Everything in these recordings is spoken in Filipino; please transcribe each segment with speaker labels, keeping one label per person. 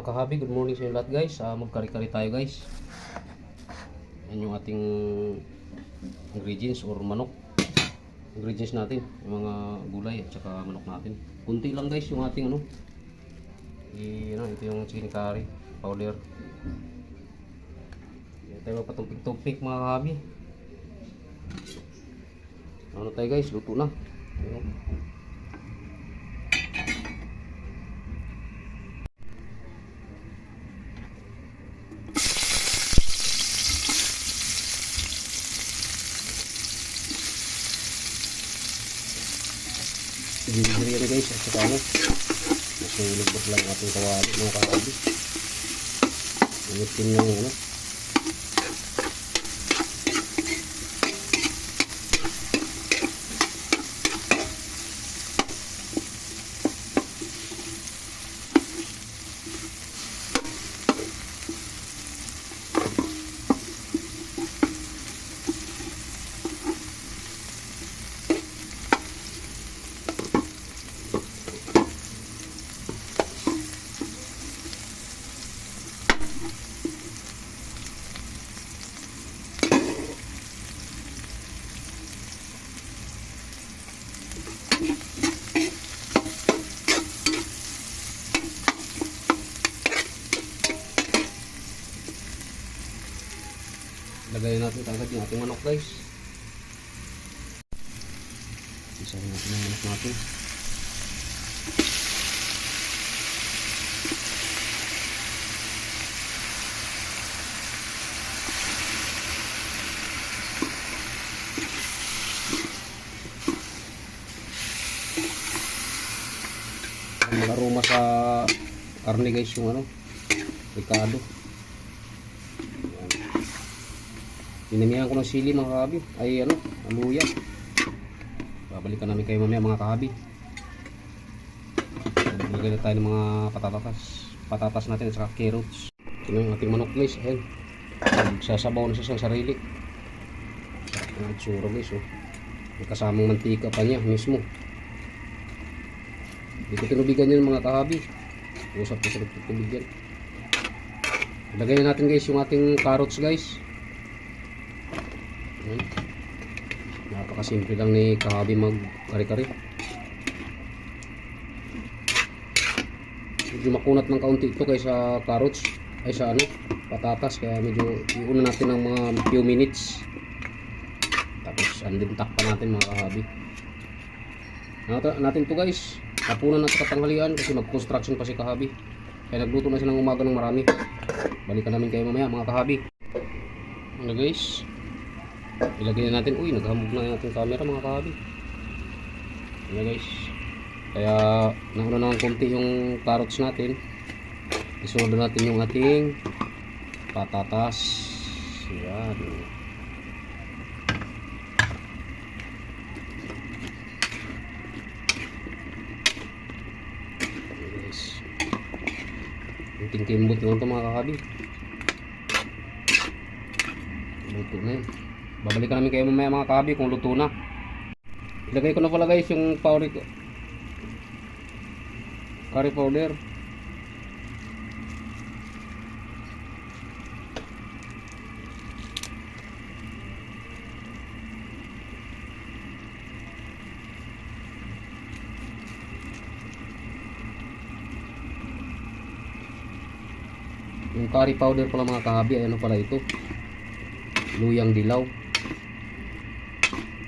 Speaker 1: mga kahabi, good morning sa inyo lahat guys. Magkari-kari tayo guys. Yan yung ating ingredients or manok. Ingredients natin, yung mga gulay at saka manok natin. Kunti lang guys yung ating ito yung chicken curry powder. Yan tayo magpatumpik-tumpik mga kahabi. Ano tayo guys, luto na. Ayun. Gili-gili yan guys at saka masulubot lang ating kawali mga kahabi. Initin lang lagayin natin agad yung ating manok guys. Isahin natin yung manok natin. Ang aroma sa karne guys yung ricado. Dinamihan ko ng sili mga kahabi, ay aluya. Babalikan namin kayo mamaya mga kahabi. Maglagay na tayo ng mga patatas natin at saka carrots. Ito yung ating manok guys, ayan. Sasabaw na siya sa sarili. Ang itsura guys, may kasamang mantika pa niya mismo. Dito tinubigan yun mga kahabi. Usap ko sa tubig yan. Ilagay na natin guys yung ating carrots guys. Napakasimple lang ni kahabi mag kari-kari. Medyo makunat ng kaunti ito kaysa carrots ay sa patatas, kaya medyo iuna natin ng mga few minutes. Tapos andin takpan natin mga kahabi. Natin to guys, hapunan at katanghalian kasi mag-construction pa si kahabi. Kaya nagluto na siya ng umaga ng marami. Balikan namin kayo mamaya mga kahabi. Ano guys? Ilagay na natin. Uy, naghamog na yung ating camera mga kahabi. Ayan guys. Kaya nauna na ng konti yung carrots natin. Isunod natin yung ating patatas. Ayan. Ayan guys. Kunting kimbot lang ito mga kahabi. Luto na yun. Babalikan namin kayo mamaya mga kahabi kung luto na. Ilagay ko na pala guys yung curry powder. Yung curry powder pala mga kahabi, ano pala ito? Luyang dilaw.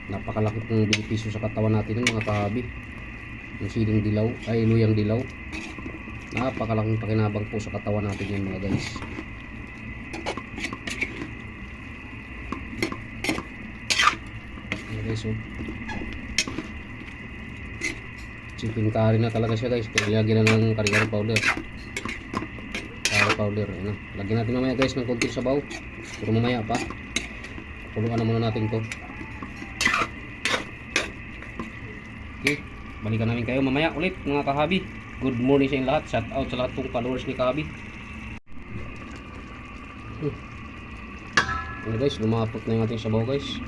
Speaker 1: Napakalaki ng benepisyo sa katawan natin ng mga kahabi. Yung siling dilaw ay luyang dilaw. Napakalaking pakinabang po sa katawan natin yan mga guys. Ayan guys, chicken curry na talaga siya guys. Kaya lagyan na ng kari-kari powder. Curry powder. Ayan. Lagyan natin mamaya guys ng konting sabaw. Pero mamaya pa. Kuluan na muna natin to. Okay, balikan namin kayo mamaya ulit mga kahabi. Good morning sa inyo lahat. Shout out sa lahat ng followers ni kahabi. Ano guys, lumapot na yung ating sabaw guys.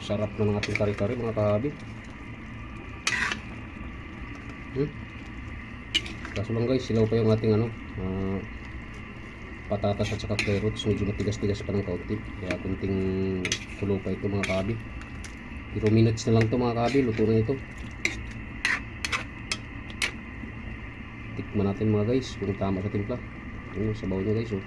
Speaker 1: Sarap na ng ating kari-kari mga kahabi. Kaso lang guys, silaw pa yung ating ano, patatas at saka carrots. Medyo matigas-tigas pa ng kaunti. Kaya kunting kulo pa ito mga kahabi. 0 minutes na lang ito mga kahabi. Luto na ito. Tikman natin mga guys kung tama sa timpla. Ano, sabaw niya guys oh.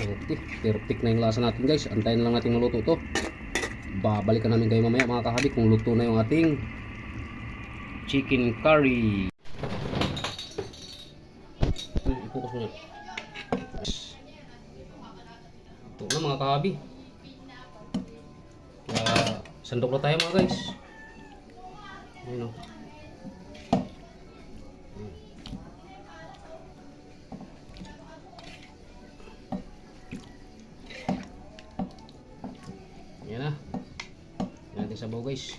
Speaker 1: Okay, perfect na yung lasa natin guys. Antayin lang natin maluto ito. Babalikan namin kayo mamaya mga kahabi kung luto na yung ating chicken curry. Ipokus mo na. Ito na mga kahabi. Sandok na tayo mga guys. Ayun o. Yan na. Yan natin sabaw guys.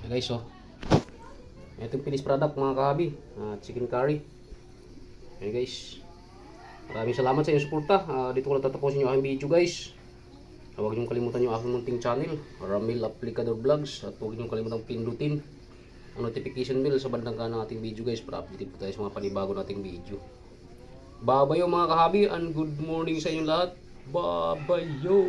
Speaker 1: Yan guys oh. Ito yung finished product mga kahabi. Chicken curry. Yan guys. Maraming salamat sa inyong suporta. Dito ko lang tatapusin yung aking video guys. Huwag niyong kalimutan yung aking munting channel, Ramil Aplicador Vlogs. At huwag niyong kalimutan pindutin ang notification bell sa bandang kanan ng ating video guys para update po tayo sa mga panibago nating video. Babayo mga kahabi and good morning sa inyong lahat. Babayo!